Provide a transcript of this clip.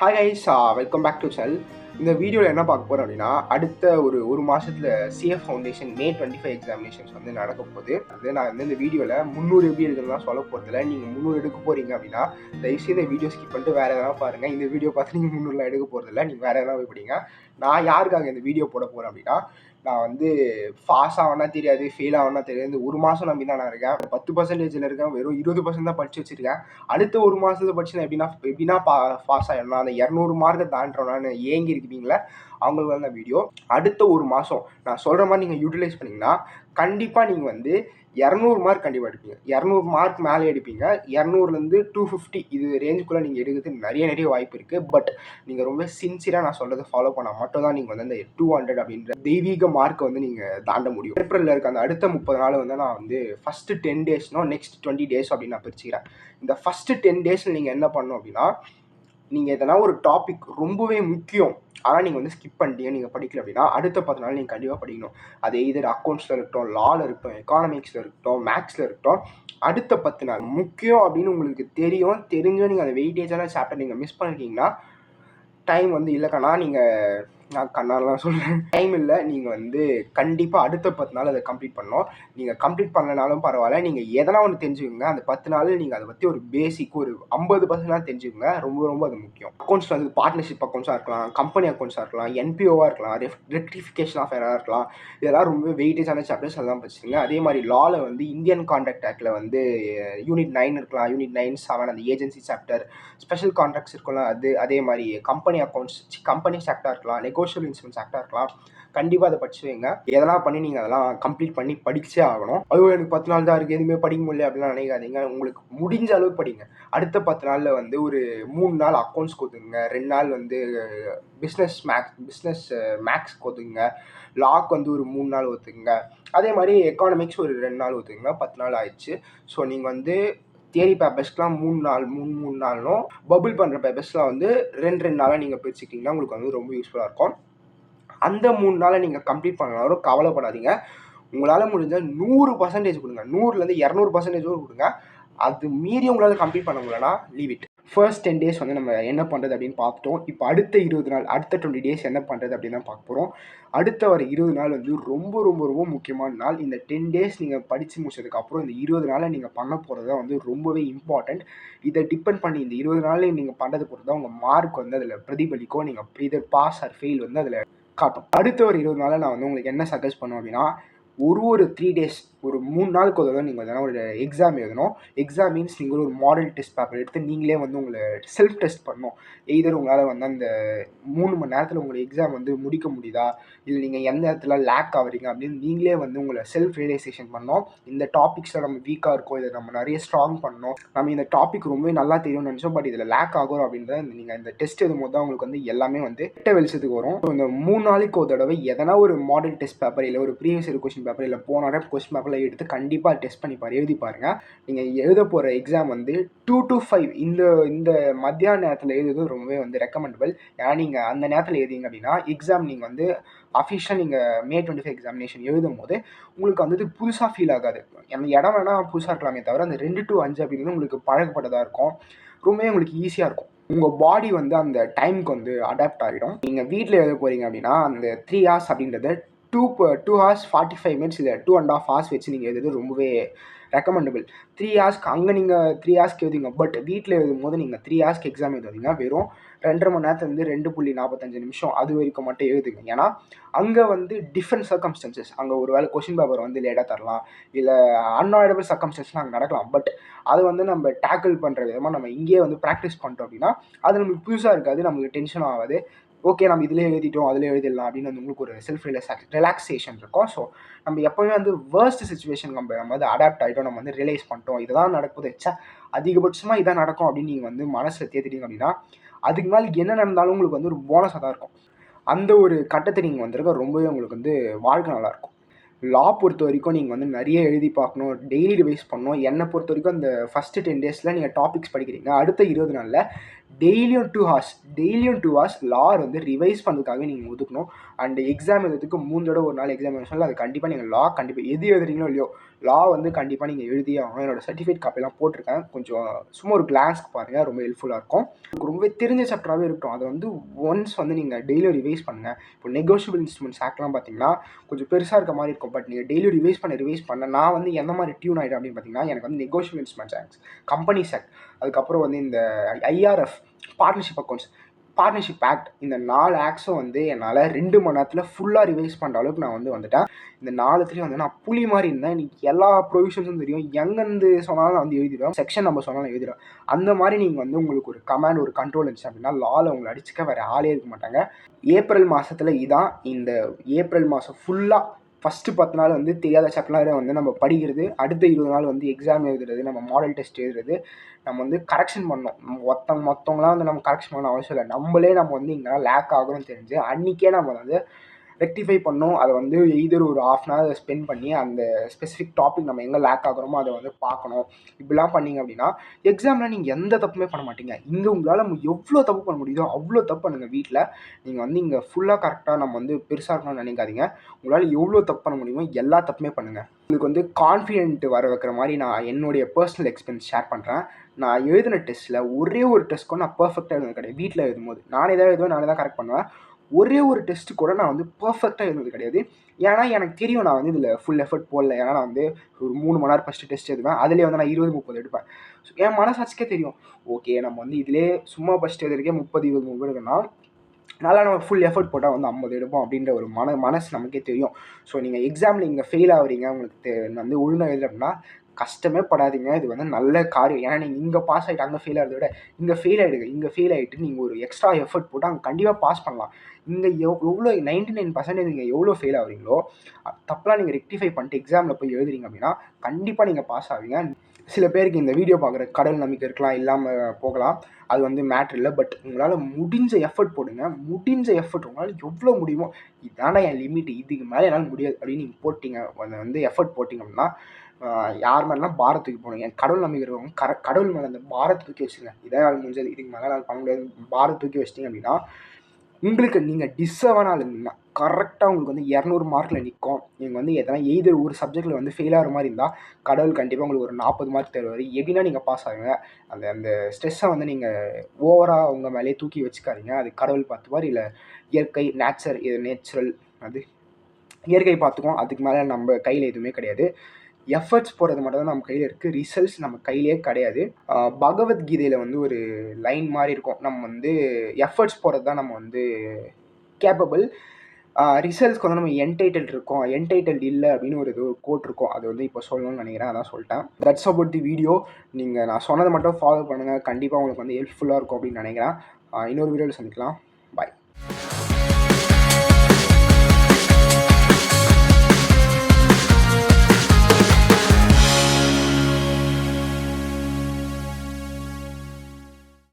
Hi guys, welcome back to cell. இந்த வீடியோவில் என்ன பார்க்க போகிறோம் அப்படின்னா, அடுத்த ஒரு மாதத்தில் சிஎஃப் ஃபவுண்டேஷன் மே 25 எக்ஸாமினேஷன்ஸ் வந்து நடக்க போகுது. அது நான் வந்து இந்த வீடியோவில் 300 எப்படி எடுக்கணும்லாம் சொல்ல போகிறதில்ல. நீங்கள் 300 எடுக்க போகிறீங்க அப்படின்னா தயவுசெய்து இந்த வீடியோ ஸ்கிப் பண்ணிட்டு வேறு எதனா பாருங்கள். இந்த வீடியோ பார்த்து நீங்கள் 300 எடுக்க போகிறதில்ல, நீங்கள் வேறு எதனா போய் படிங்க. நான் யாருக்காக இந்த வீடியோ போட போகிறேன் அப்படின்னா, நான் வந்து பாஸ் ஆகனா தெரியாது, ஃபெயில் ஆகனா தெரியாது. இந்த ஒரு மாதம் நம்பி தான் நான் இருக்கேன். 10% இருக்கேன், வெறும் 20% தான் படித்து வச்சுருக்கேன். அடுத்த ஒரு மாதத்தை படித்து நான் எப்படின்னா பாஸ் ஆகிடணும், அந்த 200 மார்க்கை தாண்டணும்னு ஏங்கி இருக்கிறீங்களே அவங்களுக்கு தான் வீடியோ. அடுத்த ஒரு மாதம் நான் சொல்கிற மாதிரி நீங்கள் யூட்டிலைஸ் பண்ணிங்கன்னா கண்டிப்பாக நீங்கள் வந்து 200 மார்க் கண்டிப்பாக எடுப்பீங்க. 200 மார்க் மேலே எடுப்பீங்க. 200லேருந்து 250 இது ரேஞ்சுக்குள்ளே நீங்கள் எடுக்கிறதுக்கு நிறைய வாய்ப்பு இருக்குது. பட் நீங்கள் ரொம்ப சின்சியராக நான் சொல்கிறத ஃபாலோ பண்ணால் மட்டும் தான் நீங்கள் வந்து அந்த 200 அப்படின்ற தெய்வீக மார்க்கை வந்து நீங்கள் தாண்ட முடியும். ஏப்ரலில் இருக்க அந்த அடுத்த 30 நாள் வந்து நான் வந்து ஃபஸ்ட்டு 10 டேஸ்னோ நெக்ஸ்ட் 20 டேஸ் அப்படின்னு நான் பிரிச்சுக்கிறேன். இந்த ஃபஸ்ட்டு 10 டேஸில் நீங்கள் என்ன பண்ணணும் அப்படின்னா, நீங்கள் எதனா ஒரு டாபிக் ரொம்பவே முக்கியம் ஆனால் நீங்கள் வந்து ஸ்கிப் பண்ணிட்டீங்க, நீங்கள் படிக்கல அப்படின்னா அடுத்த 10 நாள் நீங்கள் கண்டிப்பாக படிக்கணும். அது எதர் அக்கௌண்ட்ஸில் இருக்கட்டும், லாவில் இருக்கட்டும், எக்கானமிக்ஸில் இருக்கட்டும், மேக்ஸில் இருக்கட்டும், அடுத்த 10 நாள் முக்கியம் அப்படின்னு உங்களுக்கு தெரிஞ்சும் நீங்கள் அந்த வெயிட்டேஜான சாப்டர் நீங்கள் மிஸ் பண்ணிருக்கீங்கன்னா டைம் வந்து இல்லைக்கண்ணா, நான் கண்ணாலாம் சொல்கிறேன், டைம் இல்லை, நீங்கள் வந்து கண்டிப்பாக அடுத்த 10 நாள் அதை கம்ப்ளீட் பண்ணணும். நீங்கள் கம்ப்ளீட் பண்ணலனாலும் பரவாயில்ல, நீங்கள் எதனா ஒன்று தெரிஞ்சுக்கோங்க. அந்த 10 நாள் நீங்கள் அதை பற்றி ஒரு பேசிக் ஒரு 50% தெரிஞ்சுக்கோங்க. ரொம்ப அது முக்கியம். அக்கௌண்ட்ஸ் வந்து பார்ட்னர்ஷிப் அக்கௌண்ட்ஸாக இருக்கலாம், கம்பெனி அக்கௌண்ட்ஸாக இருக்கலாம், என்பிஓவாக இருக்கலாம், ரெக்டிஃபிகேஷன் ஆஃப் எரராக இருக்கலாம். இதெல்லாம் ரொம்ப வெயிட்டேஜான சாப்டர்ஸ், அதெல்லாம் படிச்சுங்க. அதே மாதிரி லாவில் வந்து இந்தியன் கான்ட்ராக்ட் ஆக்டில் வந்து யூனிட் 9 இருக்கலாம், யூனிட் 9, 7 அந்த ஏஜென்சி சாப்டர், ஸ்பெஷல் கான்ட்ராக்ட்ஸ் இருக்கலாம். அதே மாதிரி கம்பெனி அக்கௌண்ட்ஸ், கம்பெனி ஆக்டாக இருக்கலாம், நெகோஷியபிள் இன்ஸ்ட்ருமெண்ட்ஸ் ஆக்டாக இருக்கலாம். கண்டிப்பாக அதை படிச்சு வைங்க. எதெல்லாம் பண்ணி நீங்கள் அதெல்லாம் கம்ப்ளீட் பண்ணி படிச்சே ஆகணும். அதுவும் எனக்கு 10 நாள் தான் இருக்குது, எதுவுமே படிக்க முடியல அப்படிலாம் நினைக்காதீங்க. உங்களுக்கு முடிஞ்ச அளவுக்கு படிங்க. அடுத்த 10 நாளில் வந்து ஒரு 3 நாள் அக்கௌண்ட்ஸ் கொடுத்துங்க, 2 நாள் வந்து பிஸ்னஸ் மேக்ஸ் கொடுத்துங்க, லாக் வந்து ஒரு 3 நாள் ஒத்துக்குங்க. அதே மாதிரி எக்கானமிக்ஸ் ஒரு 2 நாள் ஒத்துக்குங்க. 10 நாள் ஆயிடுச்சு. ஸோ நீங்கள் வந்து தியரி பேப்பர்ஸ்லாம் 3 நாளும், பபுள் பண்ணுற பேப்பர்ஸ்லாம் வந்து 2 நாளாக நீங்கள் பிரிச்சுக்கிட்டிங்கன்னா உங்களுக்கு வந்து ரொம்ப யூஸ்ஃபுல்லாக இருக்கும். அந்த 3 நாளை நீங்கள் கம்ப்ளீட் பண்ணாலும் கவலைப்படாதீங்க. உங்களால் முடிஞ்ச 100% கொடுங்க. 100லேருந்து 200% கொடுங்க. அது மீறி உங்களால் கம்ப்ளீட் பண்ண முடியலன்னா லீவ் இட். ஃபர்ஸ்ட் 10 டேஸ் வந்து நம்ம என்ன பண்ணுறது அப்படின்னு பார்த்துட்டோம். இப்போ அடுத்த 20 நாள், அடுத்த 20 டேஸ் என்ன பண்ணுறது அப்படின்னு தான் பார்க்க போகிறோம். அடுத்த வர 20 நாள் வந்து ரொம்ப முக்கியமான நாள். இந்த 10 டேஸ் நீங்கள் படித்து முடிச்சதுக்கப்புறம் இந்த 20 நாளை நீங்கள் பண்ண போகிறது தான் வந்து ரொம்பவே இம்பார்ட்டண்ட். இதை டிபெண்ட் பண்ணி இந்த 20 நாளில் நீங்கள் பண்ணுறது பொறுத்து தான் உங்கள் மார்க் வந்து அதில் பிரதிபலிக்கும். நீங்கள் இதர் பாஸ் ஆர் ஃபெயில் வந்து அதில் காட்டும். அடுத்த ஒரு 20 நாளில் நான் வந்து உங்களுக்கு என்ன சஜஸ்ட் பண்ணுவேன் அப்படின்னா, ஒரு 3 டேஸ், ஒரு 3 நாளுக்கு ஒரு நீங்கள் எதனா ஒரு எக்ஸாம் எழுதணும். எக்ஸாம் மீன்ஸ் நீங்கள் ஒரு மாடல் டெஸ்ட் பேப்பர் எடுத்து நீங்களே வந்து உங்களை செல்ஃப் டெஸ்ட் பண்ணணும். எய்தர் உங்களால் வந்து அந்த 3 மணி நேரத்தில் உங்களை எக்ஸாம் வந்து முடிக்க முடியுதா, இல்லை நீங்கள் எந்த இடத்துல லேக் ஆகுறீங்க அப்படின்னு நீங்களே வந்து உங்களை செல்ஃப் ரியலைசேஷன் பண்ணணும். இந்த டாபிக்ஸில் நம்ம வீக்காக இருக்கோம், இதை நம்ம நிறைய ஸ்ட்ராங் பண்ணணும், நம்ம இந்த டாபிக் ரொம்பவே நல்லா தெரியும்னு நினச்சோம், பட் இதில் லேக் ஆகும் அப்படின்றத நீங்கள் இந்த டெஸ்ட் எழுதும் போது உங்களுக்கு வந்து எல்லாமே வந்து கெட்ட வெளிச்சத்துக்கு வரும். இந்த 3 நாளைக்கு ஒரு தடவை எதனா ஒரு மாடல் டெஸ்ட் பேப்பர், இல்லை ஒரு ப்ரீவியஸ் இயர் கொஸ்டின் பேப்பர், இல்லை போன கொஸ்டின் பேப்பரில் எடுத்து கண்டிப்பாக டெஸ்ட் பண்ணி எழுதி பாருங்கள். நீங்கள் எழுத போகிற எக்ஸாம் வந்து 2 to 5 இந்த மத்தியான நேரத்தில் எழுதுறது ரொம்பவே வந்து ரெக்கமெண்டபிள். ஏன்னா நீங்கள் அந்த நேரத்தில் எழுதிங்க அப்படின்னா எக்ஸாம் நீங்கள் வந்து அஃபிஷியலாக நீங்கள் மே 25 எக்ஸாமினேஷன் எழுதும் போது உங்களுக்கு வந்து புதுசாக ஃபீல் ஆகாது. அந்த இடம் வேணால் புதுசாக இருக்கலாமே தவிர அந்த 2 to 5 அப்படிங்கிறது உங்களுக்கு பழக்கப்பட்டதாக இருக்கும். ரொம்பவே உங்களுக்கு ஈஸியாக இருக்கும். உங்கள் பாடி வந்து அந்த டைமுக்கு வந்து அடாப்ட் ஆகிடும். நீங்கள் வீட்டில் எழுத போகிறீங்க அப்படின்னா அந்த 3 hours அப்படின்றத 2 hours 45 minutes இல்லை 2.5 hours வச்சு நீங்கள் எழுதுறது ரொம்பவே ரெக்கமெண்டபிள். 3 ஹவர்ஸ்க்கு அங்கே நீங்கள் 3 ஹவர்ஸ்க்கு எழுதுங்க, பட் வீட்டில் எழுதும் போது நீங்கள் 3 ஹவர்ஸ்க்கு எக்ஸாம் எழுதுவீங்க. வெறும் 2.5 மணி நேரத்துலேருந்து 2.45 நிமிஷம் அது வரைக்கும் மட்டும் எழுதுங்க. ஏன்னா அங்கே வந்து டிஃப்ரெண்ட் சர்க்கம்ஸ்டன்சஸ், அங்கே ஒரு வேளை கொஷின் பேப்பர் வந்து லேட்டாக தரலாம், இல்லை அன்அவாய்டபிள் சர்க்கம்ஸ்டன்ஸ்லாம் அங்கே நடக்கலாம். பட் அது வந்து நம்ம டேக்கிள் பண்ணுற விதமாக நம்ம இங்கேயே வந்து ப்ராக்டிஸ் பண்ணிட்டோம் அப்படின்னா அது நம்மளுக்கு புதுசாக இருக்காது, நம்மளுக்கு டென்ஷன் ஆகாது. ஓகே, நம்ம இதிலே எழுதிட்டோம், அதில் எழுதிடலாம் அப்படின்னு வந்து உங்களுக்கு ஒரு செல்ஃப் ரிலாக்ஸேஷன் இருக்கும். ஸோ நம்ம எப்போவுமே வந்து வேர்ஸ்ட் சுச்சுவேஷன் நம்ம வந்து அடாப்ட் ஆகிட்டோம், நம்ம வந்து ரியலைஸ் பண்ணிட்டோம், இதுதான் நடக்குது, அதிகபட்சமாக இதான் நடக்கும் அப்படின்னு நீங்கள் வந்து மனசில் தேத்திட்டீங்க அப்படின்னா அதுக்கு மேலே என்ன நடந்தாலும் உங்களுக்கு வந்து ஒரு போனஸாக தான் இருக்கும். அந்த ஒரு கட்டத்தை நீங்கள் வந்திருக்க ரொம்பவே உங்களுக்கு வந்து வாழ்க்கை நல்லாயிருக்கும். லா பொறுத்த வரைக்கும் நீங்கள் வந்து நிறைய எழுதி பார்க்கணும், டெய்லி ரிவைஸ் பண்ணணும். என்னை பொறுத்த வரைக்கும் அந்த ஃபஸ்ட்டு 10 டேஸில் நீங்கள் டாபிக்ஸ் படிக்கிறீங்க, அடுத்த 20 நாளில் டெய்லியும் 2 hours லா வந்து ரிவைஸ் பண்ணுறதுக்காகவே நீங்கள் ஒதுக்கணும். அண்ட் எக்ஸாம் எழுதுறதுக்கு 3 தடவை ஒரு நாள் எக்ஸாம் எழுதணும். அது கண்டிப்பாக நீங்கள் லா கண்டிப்பாக எது எழுதுறீங்களோ இல்லையோ லா வந்து கண்டிப்பாக நீங்கள் எழுதியே ஆகணும். என்னோட சர்டிஃபிகேட் காப்பிலாம் போட்டிருக்கேன். கொஞ்சம் சும்மா ஒரு கிளான்ஸ்க்கு பாருங்கள், ரொம்ப ஹெல்ப்ஃபுல்லாக இருக்கும். உங்களுக்கு ரொம்பவே தெரிஞ்ச சாப்டராகவே இருக்கட்டும். அதை வந்து ஒன்ஸ் வந்து நீங்கள் டெய்லியும் ரிவைஸ் பண்ணுங்கள். இப்போ நெகோஷியபிள் இன்ஸ்ட்ருமெண்ட்ஸ் ஆக்ட்லாம் பார்த்தீங்கன்னா கொஞ்சம் பெருசாக இருக்க மாதிரி இருக்கும். பட் நீங்கள் டெய்லியும் ரிவைஸ் பண்ண நான் வந்து எந்த மாதிரி டியூன் ஆகிடும் அப்படின்னு பார்த்தீங்கன்னா, எனக்கு வந்து negotiable instruments acts, companies act, அதுக்கப்புறம் வந்து இந்த IRF, பார்ட்னர்ஷிப் ஆக்ட், இந்த 4 ஆக்ட்ஸும் வந்து என்னால் 2 மணி நேரத்தில் ஃபுல்லாக ரிவைஸ் பண்ணுற அளவுக்கு நான் வந்து வந்துட்டேன். இந்த 4த்துலேயும் வந்து நான் புலி மாதிரி இருந்தேன். எனக்கு எல்லா ப்ரொவிஷன்ஸும் தெரியும். எங்கேருந்து சொன்னாலும் நான் வந்து எழுதிடுவேன். செக்ஷன் நம்ம சொன்னாலும் எழுதிடுவேன். அந்த மாதிரி நீங்கள் வந்து உங்களுக்கு ஒரு கமாண்ட், ஒரு கண்ட்ரோல் இருந்துச்சு அப்படின்னா லாவில் உங்களை அடிச்சுக்க வேறு ஆளே இருக்க மாட்டாங்க. ஏப்ரல் மாதத்தில் இதான். இந்த ஏப்ரல் மாதம் ஃபுல்லாக ஃபஸ்ட்டு 10 நாள் வந்து தெரியாத சாப்டர்லாம் வந்து நம்ம படிக்கிறது, அடுத்த 20 நாள் வந்து எக்ஸாம் எழுதுறது, நம்ம மாடல் டெஸ்ட் எழுதுறது, நம்ம வந்து கரெக்ஷன் பண்ணோம். மற்றவங்களாம் வந்து நம்ம கரெக்ஷன் பண்ண அவசியம் இல்லை. நம்மளே நம்ம வந்து இங்கே லேக் ஆகுறோம்னு தெரிஞ்சு அன்றைக்கே நம்ம வந்து ரெக்டிஃபை பண்ணோம். அதை வந்து எய்தர் ஒரு 1/2 hour ஸ்பெண்ட் பண்ணி அந்த ஸ்பெசிஃபிக் டாபிக் நம்ம எங்கே லேக் ஆகுறோமோ அதை வந்து பார்க்கணும். இப்படிலாம் பண்ணிங்க அப்படின்னா எக்ஸாமில் நீங்கள் எந்த தப்புமே பண்ண மாட்டீங்க. இங்கே உங்களால் எவ்வளோ தப்பு பண்ண முடியுதோ அவ்வளோ தப்பு பண்ணுங்கள். வீட்டில் நீங்கள் வந்து இங்கே ஃபுல்லாக கரெக்டாக நம்ம வந்து பெருசாக இருக்கணும்னு நினைக்காதீங்க. உங்களால் எவ்வளோ தப்பு பண்ண முடியுமோ எல்லா தப்புமே பண்ணுங்கள். உங்களுக்கு வந்து கான்ஃபிடென்ட் வர வைக்கிற மாதிரி நான் என்னுடைய பர்சனல் எக்ஸ்பீரியன்ஸ் ஷேர் பண்ணுறேன். நான் எழுதின டெஸ்ட்டில் ஒரே ஒரு டெஸ்ட்க்கும் நான் பர்ஃபெக்டாக எழுதுனது கிடையாது. வீட்டில் எழுதும்போது நானே தான் எழுதுவேன், நானே தான் கரெக்ட் பண்ணுவேன். ஒரே ஒரு டெஸ்ட்டு கூட நான் வந்து பர்ஃபெக்டாக எழுதுனது கிடையாது. ஏன்னா எனக்கு தெரியும் நான் வந்து இதில் ஃபுல் எஃபர்ட் போடல. ஏன்னா நான் வந்து ஒரு 3 மணி நேரம் ஃபஸ்ட்டு டெஸ்ட் எழுதுவேன். அதிலே வந்து நான் 20-30 எடுப்பேன். ஸோ என் மனசாட்சிக்கே தெரியும், ஓகே நம்ம வந்து இதிலே சும்மா ஃபஸ்ட் எழுதுறதுக்கே 30-20 எடுக்கணும்னா நல்லா நம்ம ஃபுல் எஃபர்ட் போட்டால் வந்து 50 எடுப்போம் அப்படின்ற ஒரு மனசு நமக்கே தெரியும். ஸோ நீங்கள் எக்ஸாமில் இங்கே ஃபெயில் ஆகுறீங்க, உங்களுக்கு வந்து ஒழுங்காக எழுதுல அப்படின்னா கஷ்டமே படாதீங்க. இது வந்து நல்ல காரியம். ஏன்னா நீங்கள் இங்கே பாஸ் ஆகிட்டு அங்கே ஃபெயில் ஆகிறத விட இங்கே ஃபெயில் ஆகிடுங்க. இங்கே ஃபெயில் ஆகிட்டு நீங்கள் ஒரு எக்ஸ்ட்ரா எஃபர்ட் போட்டு அங்கே கண்டிப்பாக பாஸ் பண்ணலாம். இங்கே எவ்வளோ 99% நீங்கள் எவ்வளோ ஃபெயில் ஆகுறீங்களோ தப்பெல்லாம் நீங்கள் ரெக்டிஃபை பண்ணிட்டு எக்ஸாமில் போய் எழுதுறீங்க அப்படின்னா கண்டிப்பாக நீங்கள் பாஸ் ஆவீங்க. சில பேருக்கு இந்த வீடியோ பார்க்குற கடல் நம்பிக்கை இருக்கலாம், இல்லாமல் போகலாம். அது வந்து மேட்ரு இல்லை. பட் உங்களால் முடிஞ்ச எஃபர்ட் போடுங்க. முடிஞ்ச எஃபர்ட் உங்களால் எவ்வளோ முடியுமோ, இதாண்டா என் லிமிட், இதுக்கு மேலே என்னால் முடியாது அப்படின்னு நீங்கள் போட்டிங்க, அதை வந்து எஃபர்ட் போட்டிங்க அப்படின்னா யார் மேலாம் பாரத் தூக்கி போகணும். என் கடவுள் நம்பிக்கை இருக்கவங்க கடவுள் மேலே அந்த பாரத் தூக்கி வச்சுருங்க. இதான் நாள் முடிஞ்சது, இதுக்கு மேலே நான் பண்ண முடியாது, பாரத் தூக்கி வச்சிட்டிங்க அப்படின்னா உங்களுக்கு நீங்கள் டிஸ்ஸவனாக இருந்தீங்கன்னா கரெக்டாக உங்களுக்கு வந்து 200 மார்க்கில் நிற்கும். நீங்கள் வந்து எதனா எய்தர் ஒரு சப்ஜெக்டில் வந்து ஃபெயில் ஆகிற மாதிரி இருந்தால் கடவுள் கண்டிப்பாக உங்களுக்கு ஒரு 40 மார்க் தருவார். எப்படின்னா நீங்கள் பாஸ் ஆகுங்க. அந்த ஸ்ட்ரெஸ்ஸை வந்து நீங்கள் ஓவராக உங்கள் மேலே தூக்கி வச்சுக்காதீங்க. அது கடவுள் பார்த்துப்பார். இல்லை இயற்கை, நேச்சுரல், அது இயற்கை பார்த்துக்குவோம். அதுக்கு மேலே நம்ம கையில் எதுவுமே கிடையாது. எஃபர்ட்ஸ் போடுறது மட்டும் தான் நம்ம கையில் இருக்குது. ரிசல்ட்ஸ் நம்ம கையிலே கிடையாது. பகவத்கீதையில் வந்து ஒரு லைன் மாதிரி இருக்கும், நம்ம வந்து எஃபர்ட்ஸ் போடுறது தான் நம்ம வந்து கேப்பபிள், ரிசல்ட்ஸ்க்கு வந்து நம்ம என்டைட்டில்ட் இல்லை அப்படின்னு ஒரு கோட் இருக்கும். அது வந்து இப்போ சொல்லணும்னு நினைக்கிறேன், அதான் சொல்லிட்டேன். That's about the video. நீங்கள் நான் சொன்னதை மட்டும் ஃபாலோ பண்ணுங்கள். கண்டிப்பாக உங்களுக்கு வந்து ஹெல்ப்ஃபுல்லாக இருக்கும் அப்படின்னு நினைக்கிறேன். இன்னொரு வீடியோவில் சந்திக்கலாம். பாய்.